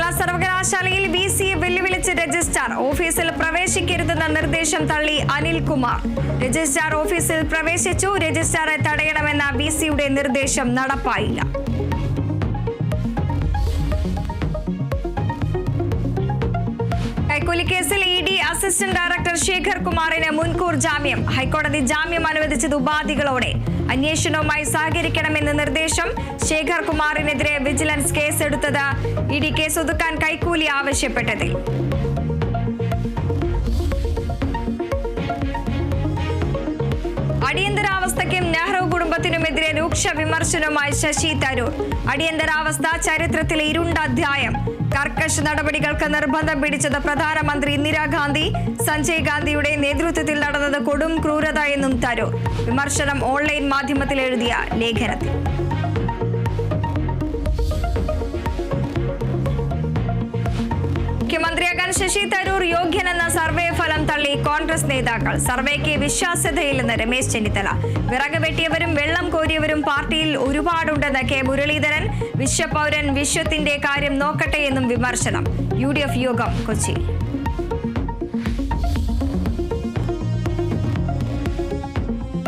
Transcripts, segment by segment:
കേരള സർവകലാശാലയിൽ വിസിയെ വെല്ലുവിളിച്ച് രജിസ്ട്രാർ ഓഫീസിൽ പ്രവേശിക്കരുതെന്ന നിർദ്ദേശം തള്ളി അനിൽകുമാർ. രജിസ്ട്രാർ ഓഫീസിൽ പ്രവേശിച്ചു. രജിസ്ട്രാറെ തടയണമെന്ന വിസിയുടെ നിർദ്ദേശം നടപ്പായില്ല. കൈക്കൂലി കേസിൽ ഇഡി അസിസ്റ്റന്റ് ഡയറക്ടർ ശേഖർ കുമാറിന് മുൻകൂർ ജാമ്യം. ഹൈക്കോടതി ജാമ്യം അനുവദിച്ചത് ഉപാധികളോടെ. അന്വേഷണവുമായി സഹകരിക്കണമെന്ന് നിർദ്ദേശം. ശേഖർ കുമാറിനെതിരെ വിജിലൻസ് കേസെടുത്തത് ഇഡി കേസ് ഒതുക്കാൻ കൈക്കൂലി ആവശ്യപ്പെട്ടതിൽ. അടിയന്തരാവസ്ഥയ്ക്കും നെഹ്റു കുടുംബത്തിനുമെതിരെ രൂക്ഷ വിമർശനവുമായി ശശി തരൂർ. അടിയന്തരാവസ്ഥ ചരിത്രത്തിലെ ഇരുണ്ട അധ്യായം. കർക്കശ നടപടികൾക്ക് നിർബന്ധം പിടിച്ചത് പ്രധാനമന്ത്രി ഇന്ദിരാഗാന്ധി. സഞ്ജയ് ഗാന്ധിയുടെ നേതൃത്വത്തിൽ നടന്നത് കൊടും ക്രൂരത എന്നും തരൂർ. വിമർശനം ഓൺലൈൻ മാധ്യമത്തിൽ എഴുതിയ ലേഖനത്തിൽ. മുഖ്യമന്ത്രിയാകാൻ ശശി തരൂർ യോഗ്യനെന്ന സർവേ ഫലം തള്ളി കോൺഗ്രസ് നേതാക്കൾ. സർവേക്ക് വിശ്വാസ്യതയില്ലെന്ന് രമേശ് ചെന്നിത്തല. വിറക് വെട്ടിയവരും വെള്ളം കോരിയവരും പാർട്ടിയിൽ ഒരുപാടുണ്ടെന്ന് കെ മുരളീധരൻ. വിശ്വപൗരൻ വിശ്വത്തിന്റെ കാര്യം നോക്കട്ടെയെന്നും വിമർശനം. UDF യോഗം കൊച്ചി.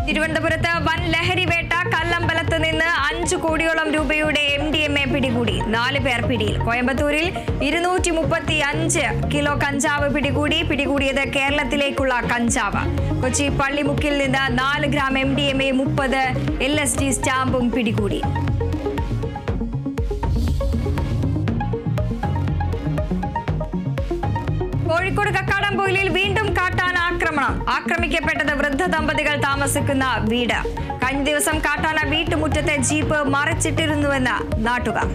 തിരുവനന്തപുരത്ത് വൻ ലഹരി വേട്ട. കല്ലമ്പലത്ത് നിന്ന് 5 കോടിയോളം രൂപയുടെ MDMA പിടികൂടി. 4 പേർ പിടിയിൽ. കോയമ്പത്തൂരിൽ 235 കിലോ കഞ്ചാവ് പിടികൂടി. പിടികൂടിയത് കേരളത്തിലേക്കുള്ള കഞ്ചാവ്. കൊച്ചി പള്ളിമുക്കിൽ നിന്ന് 4 ഗ്രാം MDMA 30 LSD സ്റ്റാമ്പും പിടികൂടി. കോഴിക്കോട് കക്കാടംപൊയിലിൽ വീണ്ടും കാട്ടാന ആക്രമണം. ആക്രമിക്കപ്പെട്ടത് വൃദ്ധ ദമ്പതികൾ താമസിക്കുന്ന വീട്. കഴിഞ്ഞ ദിവസം കാട്ടാന വീട്ടുമുറ്റത്തെ ജീപ്പ് മറിച്ചിട്ടിരുന്നുവെന്ന് നാട്ടുകാർ.